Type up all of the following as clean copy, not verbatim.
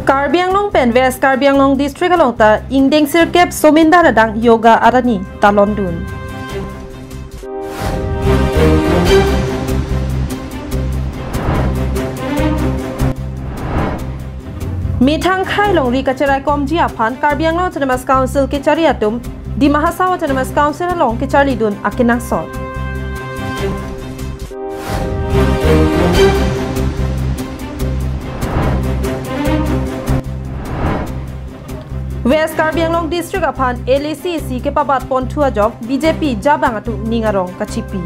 Karbi Anglong pen West Karbi Anglong district along ta ingdeng sirkep sominda radang yoga arani talon dun. Mitang khai long ri kacerai komji aphan Karbi Anglong Autonomous Council ke cariatum di Mahasau Autonomous Council along ke cari dun akinang sot. West Karbi Anglong district aphan LACC ke pabat pon thua job BJP jabang atu ningarong kachipi.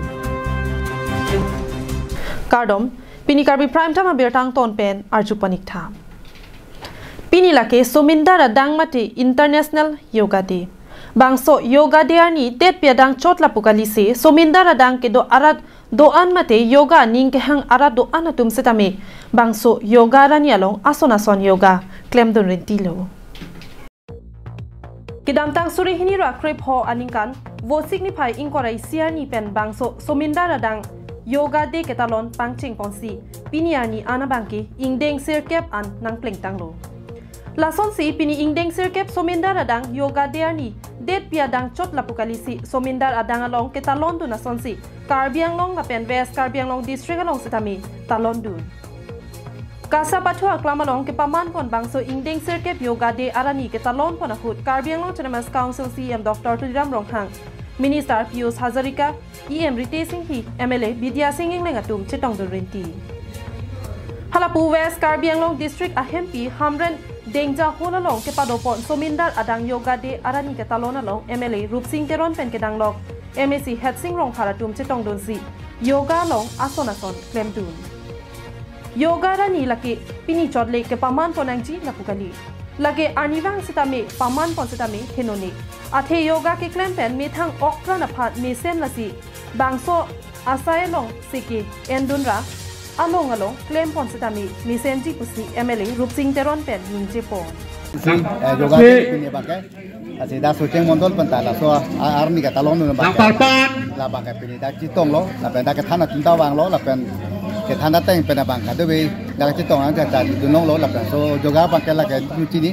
Kardom pini Karbi prime time abirtang ton pen arjupanik tham. Pini lake sominda radang mate International Yoga Day. Bangso Yoga Day ani det piadang chot lapukali se sominda radang ke do arat doan mate yoga ning ke hang arat doan atum setame. Bangso yoga rani along ason yoga claim don rentilo. Kidamtang suri hini ra krep ho aningkan vo signify inkorai siani pen bangso sominda radang yoga day ketalon pangching ponsi piniani anabangki ingdeng sirkep an nang plengtanglo. Lason si pini ingdeng sirkep somindar adang yoga dearni det piadang chot lapukalisi somindar adang along ke talon dun ason si Karbi Anglong lapen West Karbi Anglong district along sitami talon dun. Kasa patua klamalong ke paman pon bangso ingdeng sirkep yoga de arani ke talon pon ahut Karbi Anglong Autonomous Council CM Dr. Tudiram Ronghang Minister Pius Hazarika EM Rite Singhi MLA Bidya Singing lengatum chetong dun renti. Halapu West Karbi Anglong district ahempi hamren Dengja holalong ke padopon somindar adang yoga de arani ke talon along MLA Rup Singh Teron pen ke danglok MAC Het Singh Rong Kharatum chetong don si yoga long ason claim dun. Yoga rani laki pini chodle ke paman ponangji lapukali. Lage anivang sitame paman pon sitame henone. Athe yoga ke claim pen methang okra naphat mesen lasi bangso asai long siki endunra along claim pon sitami misenji pusi MLA Rup Singh Teron pen ningje pon yoga pini bangkai asi da suceng mondol pentala so arni ka talon nu bangkai la bangkai pini da chitong lo la pen da ka thana tinta wang lo la pen ke thana teng pen bangkai de be la chitong an ja dunong lo la pen so yoga bangkai la ka nuchi ni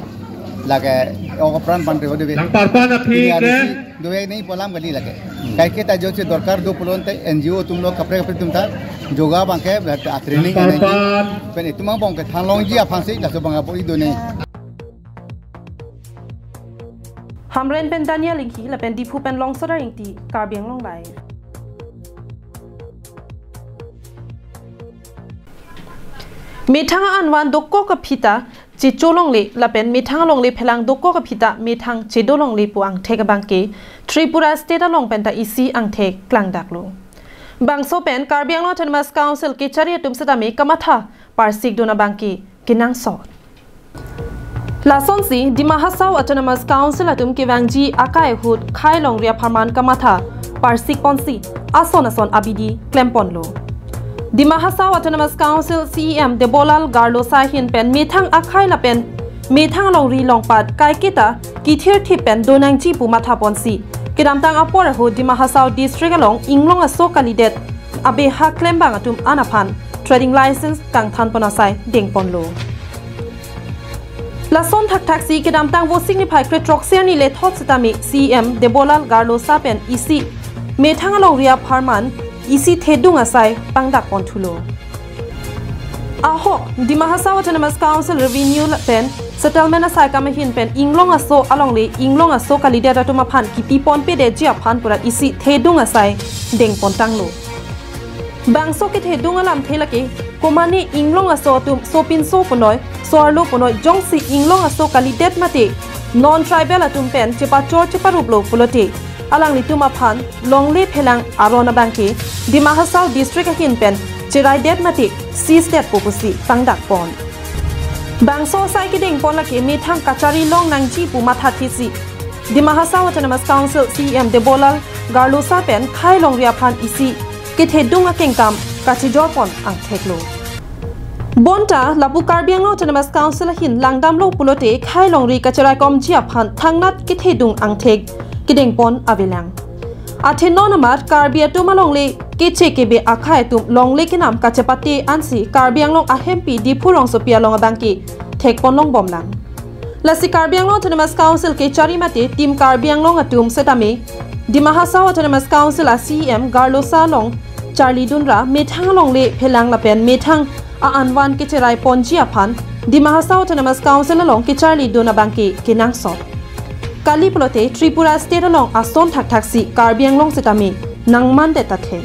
la ka opran pan re de be lang parpan api ke doe nahi polam gali lage kai ke ta jo se dorkar do pulon te NGO tum lo kapre tum ta yoga bangke training ini pen itu mang bangke thanglong ji aphansi la so banga poi do nei hamren pen Daniel lingki la pen dipu pen long sodar ingti Karbi Anglong lai methang anwan dokko ka phita chi cholong le la pen methang long le phelang dokko ka phita methang chedolong le puang theka bangke Tripura state along pen ta isi ang thek klang daklo Bangso pen Karbi Anglong Autonomous Council ke cariatum setame kamatha parsik dona bangki kinang sot. Lason si di Mahasau Autonomous Council atum ke wangji akai hut khai long ria pharman kamatha parsik ponsi ason abidi klempon lo. Di Mahasau Autonomous Council CEM Debolal Garlo Sahin pen methang akai la pen methang long ri long pat kai kita kithir thi pen donang ji pu matha ponsi Kidamtang apor ho di Mahasau district along inglong aso kalidet abe ha claim bang atum anaphan trading license kang than ponasai dengpon lo Lason thak si kidamtang wo signify kretroxia ni le thot sitami CM Debolal Garlo Sapen isi methang along ria pharman isi thedung asai pangdak pon thulo Aho di Mahasau Autonomous Council revenue pen settlement asai kamahin pen inglong aso along le inglong aso kalidet atuma phan kipi pon pe de ji aphan purat isi thedung asai dengpon tanglo Bangso ke thedung alam thelake komani inglong aso tum sopin so ponoi sorlo ponoi jongsi inglong aso kalidet mate non tribal atum pen chepa chor chepa rublo pulote alang lituma phan longle phelang arona bangke di Mahasau district ahin pen Chirai det mati si state popusi pangdak pon. Bangso sai kiding pon laki methang kachari long nangji pu matha thisi. Di Mahasau Autonomous Council CM Debolal Garlo Sapen khai long ria phan isi ke thedung akengkam kachijor pon ang theklo. Bonta lapu Karbi Anglong Autonomous Council hin langdam lo pulote khai long ri kacharai kom ji aphan thangnat ke thedung ang thek kiding pon avelang. Athe nonamat Karbi atumalong le ke che ke be akhai tum long le ke nam ka chapati ansi Karbi Anglong a hempi di phurong sopia long abang ki thek pon long bom lang la si Karbi Anglong Autonomous Council ke chari mate team Karbi Anglong atum setame di Mahasau Autonomous Council a CM Garlosa long Charlie Dunra methang long le phelang la pen methang a anwan ke cherai ponji aphan di Mahasau Autonomous Council long ke Charlie Duna bangki ke nang so Kali plote Tripura State along ason thak thaksi Karbi Anglong setame nangman de tathe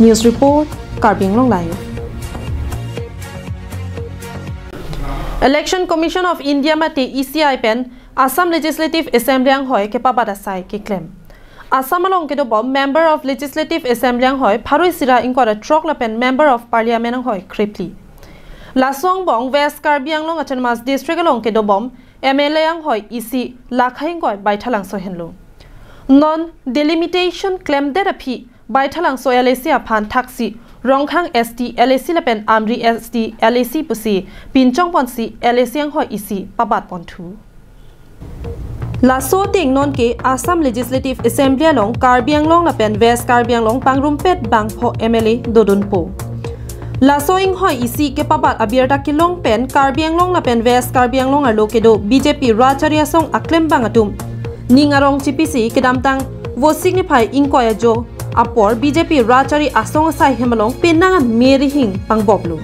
News report Karbi Anglong live Election Commission of India mate ECI pen Assam Legislative Assembly ang hoy ke pabadasai ke claim Assam along ke do member of Legislative Assembly ang hoy pharoi sira inkora trok la pen member of Parliament ang hoy kripli Lasong bong West Karbi Anglong Autonomous District along ke do MLA ang hoy EC lakhaing goy baithalang so henlo non delimitation claim therapy baithalang so LAC aphan thaksi rongkhang ST LAC la pen amri ST LAC pusi pinchong ponsi LAC ang hoy EC pabat ponthu Laso ting non ke Assam Legislative Assembly along Karbi Anglong la pen West Karbi Anglong pangrumpet bangpho MLA dodunpo Laso ing hoy isi ke pabat abierta kilong pen Karbi Anglong la pen West Karbi Anglong arlo kedo BJP Racharia song aklem bangatum ningarong chipisi kedamtang vo signify inkoya jo apor BJP Rachari asong sai hemalong penangan merihing pangboblu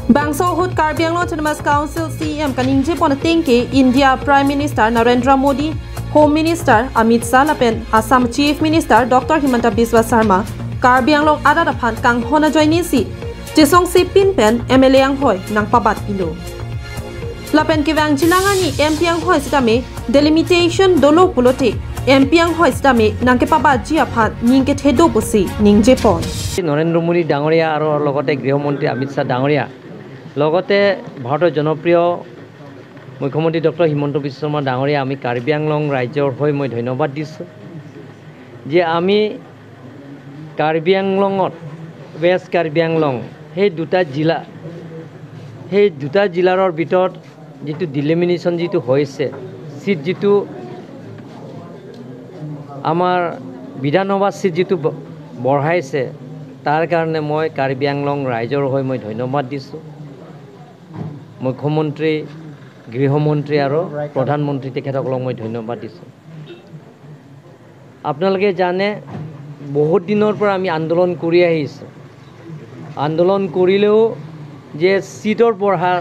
Bangso hut Karbi Anglong Autonomous Council CM kaningje pon tengke India Prime Minister Narendra Modi Home Minister Amit Shah la pen Assam Chief Minister Dr. Himanta Biswa Sarma Karbi Anglong ada daphan kang hona joini si jesong si pin pen MLA ang hoy nang pabat pilo Lapen kiwang jilangani MP ang hoy sitame delimitation dolo pulote MP ang hoy sitame nang ke pabat ji aphan ningke thedo busi ningje pon Narendra Modi Dangoria aro logote Grihomantri Amit Shah Dangoria logote Bharতৰ জনপ্ৰিয় মুখ্যমন্ত্ৰী ডক্টৰ হিমন্ত বিশ্ব শৰ্মা ডাঙৰীয়া আমি কাৰ্বি আংলং ৰাজ্যৰ হৈ মই ধন্যবাদ দিছোঁ যে আমি কাৰ্বি আংলঙত ৱেষ্ট কাৰ্বি আংলং সেই দুটা জিলাৰ ভিতৰত যেটো ডিলিমিনেশ্যন যেটো হৈছে সিট যেটো আমাৰ বিধানসভা সিট যেটো বঢ়াইছে তাৰ কাৰণে মই কাৰ্বি আংলং ৰাজ্যৰ হৈ মই ধন্যবাদ দিছোঁ মুখ্যমন্ত্ৰী গৃহমন্ত্ৰী আৰু প্ৰধানমন্ত্ৰী তেখেতসকলক মই ধন্যবাদ দিছোঁ আপোনালোকে জানে বহুত দিনৰ পৰা আমি আন্দোলন কৰি আহিছোঁ আন্দোলন কৰিলেও যে সিটৰ পঢ়া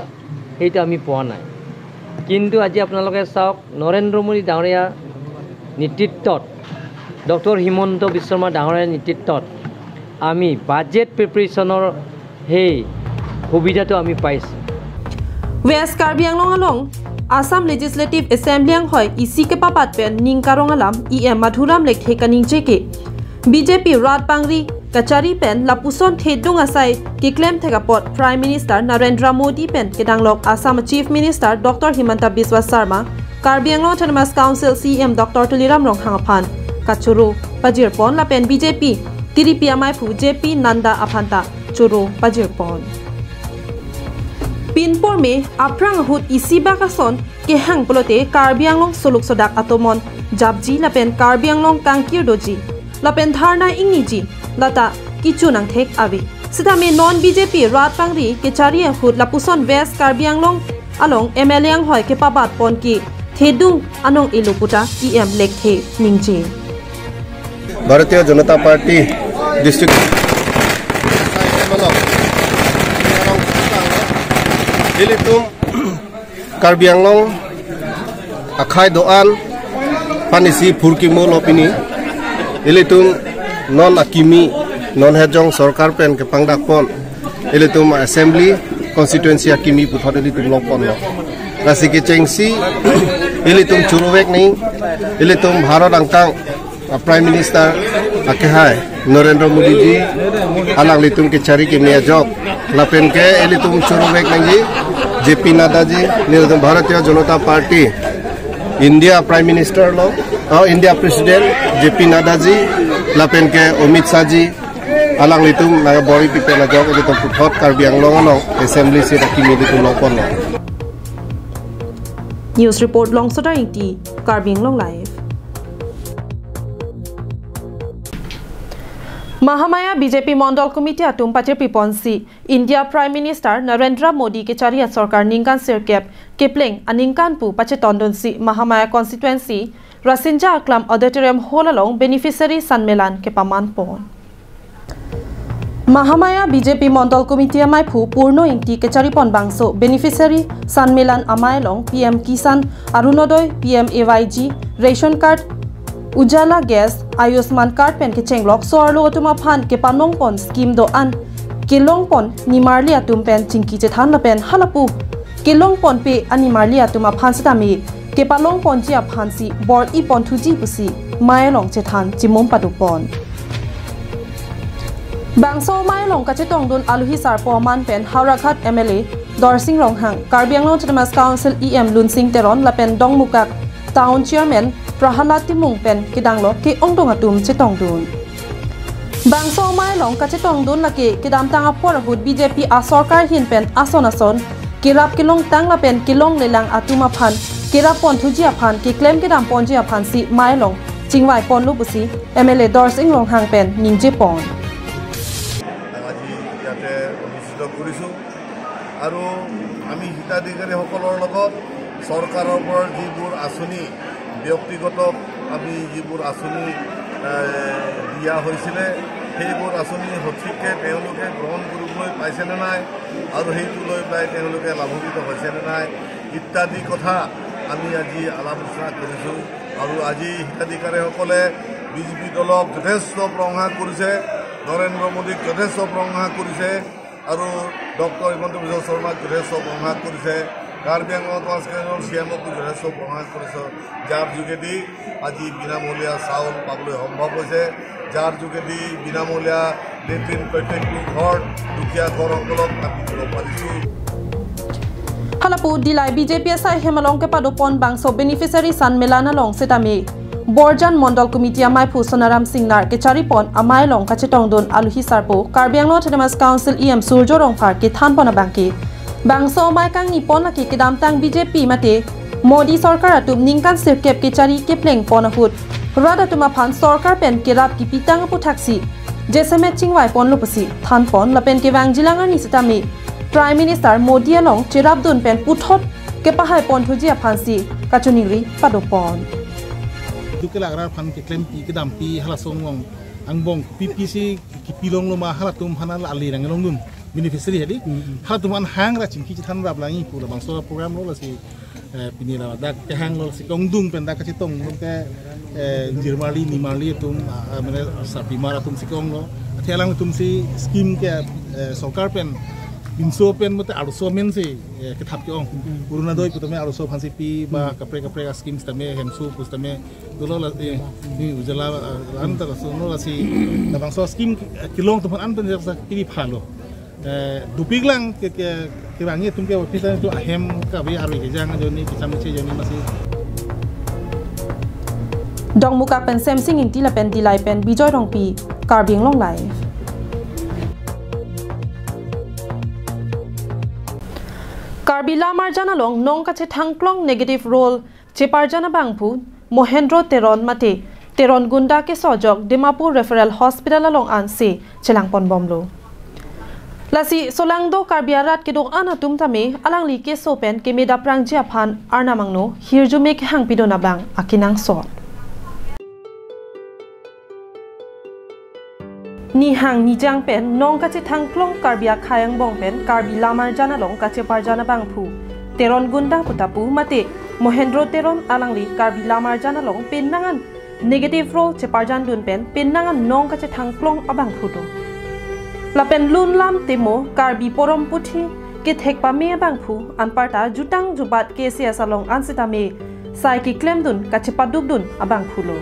সেইটো আমি পোৱা নাই কিন্তু আজি আপোনালোকে চাওক নৰেন্দ্ৰ মোদী ডাঙৰীয়া নেতৃত্বত ডক্টৰ হিমন্ত বিশ্ব শৰ্মা ডাঙৰীয়াৰ নেতৃত্বত আমি বাজেট প্ৰিপাৰেচনৰ সেই সুবিধাটো আমি পাইছোঁ West Karbi Anglong along Assam Legislative Assembly ang hoy isi ke papat pen ningkarong alam EM Madhuram lekhe kaning jeke BJP Rat Pangri Kachari pen lapuson thedung asai ki claim thegapot Prime Minister Narendra Modi pen kedanglok Assam Chief Minister Dr. Himanta Biswa Sarma Karbi Anglong Autonomous Council CM Dr. Tuliram Ronghangaphan Kachuru Pajirpon la pen BJP Tiripia Maipu JP Nanda Aphanta Churu Pajirpon Pinpor me aprang hut isi bakason ke hang polote Karbi Anglong soluk sodak atomon jabji lapen Karbi Anglong kangkir doji lapen dharna ingni lata kichu nang thek avi sidame non BJP Rat Pangri ke chari hut lapuson West Karbi Anglong along MLA ang hoy ke pabat pon ki thedung anong iluputa EM lekhe ningje Bharatiya Janata Party district Ilitum Karbi Anglong akhai doan panisi phurkimo lopini ilitum non akimi non hejong sarkar pen ke pangdakpon ilitum assembly constituency akimi puthot ilitum lopon lo rasiki chengsi ilitum churowek nei ilitum bharat angkang prime minister akhai Narendra Modi ji alang litum ke chari ke mea job lapen ke ilitum churowek nei JP Nada ji nirdum Bharatiya Janata Party India Prime Minister lo India President JP Nada ji lapen ke Amit Shah ji alang litum naga bori pipe na jog ilitum puthot Karbi Anglong no assembly se akimi litum lopon lo News report long soda inti Karbi Anglong live Mahamaya BJP Mandal Committee atum patir piponsi India Prime Minister Narendra Modi ke chariat sarkar ningkan sirkep kepling aningkan pu pache tondonsi Mahamaya constituency Rasinja Aklam Auditorium Hall along beneficiary Sanmelan ke paman pon Mahamaya BJP Mandal Committee amai pu purno ingti ke charipon bangso beneficiary Sanmelan amai long PM Kisan Arunodoi PM AYG ration card Ujala Gas, Ayushman Card pen ke chenglok soarlo atuma phan ke panong pon scheme do an kilong pon ni marli atum pen chingki che than la pen halapu kilong pon pe ani marli atuma phan sitami ke palong pon ji aphan si bor I pon thuji pusi mai long che than chimom padu pon bangso mai long ka che tong dun aluhi sar po man pen Haurakhat MLA Dorsing Ronghang Karbianglong Autonomous Council EM Lunsing Teron la pen dong mukak Town Chairman Prahalat Timung pen kidanglo ke ongdong atum chetong dun bangso mai long ka chetong dun la ke kidam tang apor hut BJP a sarkar hin pen ason kirap kilong tang la pen kilong lelang atuma phan kirap pon thuji aphan ke claim kidam pon ji aphan si mai long chingwai pon lu busi MLA Dorsing Ronghang pen ningje pon আজি ইয়াতে অনুষ্ঠিত কৰিছো আৰু আমি হিতাধিকাৰী সকলৰ লগত চৰকাৰৰ ওপৰত যিবোৰ আঁচনি ব্যক্তিগত আমি যিবোৰ আঁচনি দিয়া হৈছিলে সেইবোৰ আঁচনি সঠিককৈ তেওঁলোকে গ্ৰহণ কৰিবলৈ পাইছেনে নাই আৰু সেইটো লৈ পেলাই তেওঁলোকে লাভান্বিত হৈছেনে নাই ইত্যাদি কথা আমি আজি আলোচনা কৰিছোঁ আৰু আজি হিতাধিকাৰীসকলে বিজেপি দলক যথেষ্ট প্ৰশংসা কৰিছে নৰেন্দ্ৰ মোদীক যথেষ্ট প্ৰশংসা কৰিছে আৰু ডক্টৰ হিমন্ত বিশ্ব শৰ্মাক যথেষ্ট প্ৰশংসা কৰিছে কাৰ্বি আংলং চিএমকো যথেষ্ট প্ৰশংসা কৰিছে যাৰ যোগেদি আজি বিনামূলীয়া চাউল পাবলৈ সম্ভৱ হৈছে যাৰ যোগেদি বিনামূলীয়া লেট্ৰিন প্ৰত্যেকটো ঘৰ দুখীয়া ঘৰসকলক আমি দিব পাৰিছোঁ Halapu dilai BJP sai hemalong ke padopon bangso beneficiary Sanmelana long setami Borjan Mandal Committee amai phu Sonaram Singnar ke charipon amai long ka chetong don aluhi sarpo Karbianglong Autonomous Council EM Surjorong phar ke thanpon abangki bangso mai kang nipon la ke kidam tang BJP mate Modi sarkar atum ningkan sirkep ke chari ke pleng pon ahut rada tuma phan sarkar pen ke rap ki pitang pu thaksi jesame chingwai pon lupusi thanpon la pen ke wangjilangar ni setami Prime Minister Modi along Chirabdun pen puthot ke pahai pon thuji aphansi kachuningri padopon dukela agrar phan ke claim pi kedam pi hala songong angbong PPC ki pilong loma hala tum hanal ali rang longun beneficiary hadi hala tum an hang ra chingki than rab langi pura bangso program lo la si pini la dak ke hang lo si kongdung pen dak ka tong ke jirmali ni mali tum mane sapi mara tum si kong lo thelang tum si scheme ke sarkar pen binso pen mate arso men se ke thap ke ong uruna doi putame arso phansi pi ba kapre schemes tame hemsu pustame dolo la ni ujala anta so no la si na bangso scheme kilong tu an pen sa pi phalo dupiglang ke bangi tum ke office tu ahem ka be aru ke jang joni kisam che joni masi dong muka pen semsing inti la pen dilai pen bijoy rong pi Karbianglong live Karbila marjana long nong kache thangklong negative role cheparjana bangphu Mohendro Teron mate Teron gunda ke sojok Dimapur Referral Hospital along anse chelangpon bomlo lasi solangdo karbiarat ke dok anatum tame alangli ke sopen ke meda prangji aphan arnamangno hirjume ke hangpidona bang akinang sot ni hang ni jang pen nong kache thangklong karbia khayang bong pen karbi lamar jana long kache parjana bangphu Teron gunda putapu mate Mohendro Teron alangli karbi lamar jana long pen nangan negative role che parjan dun pen nangan nong kache thangklong abangphu do la pen lun lam temo karbi porom puthi ke thekpa me bangphu anparta jutang jubat ke sia salong ansita me sai ki claim dun kache paduk dun abangphu lo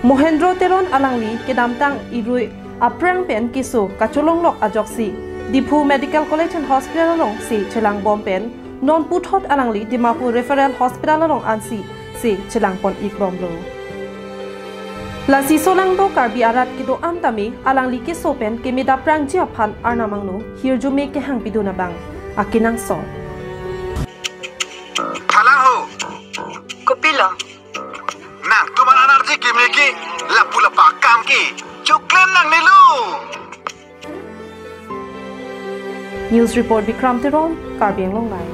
Mohendro Teron alangli kedam tang irui aprang pen kiso kacholong lok ajoksi Diphu Medical College and Hospital along si chelang bom pen non puthot alangli Dimapur Referral Hospital along ansi si chelang pon ikbom lo la si solang do karbi arat kido antami alangli ke sopen ke meda prang ji aphan arnamangno hirjume ke hangpiduna bang akinang so khala ho kopilo nang tuman energy ki meki lapula pakam ki chuklen nang News Report Bikram Teron Karbi Anglong Lai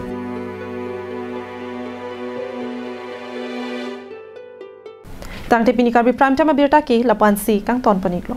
Tang te pini Karbi Prime Time Abirta ki lapan si kang ton paniklo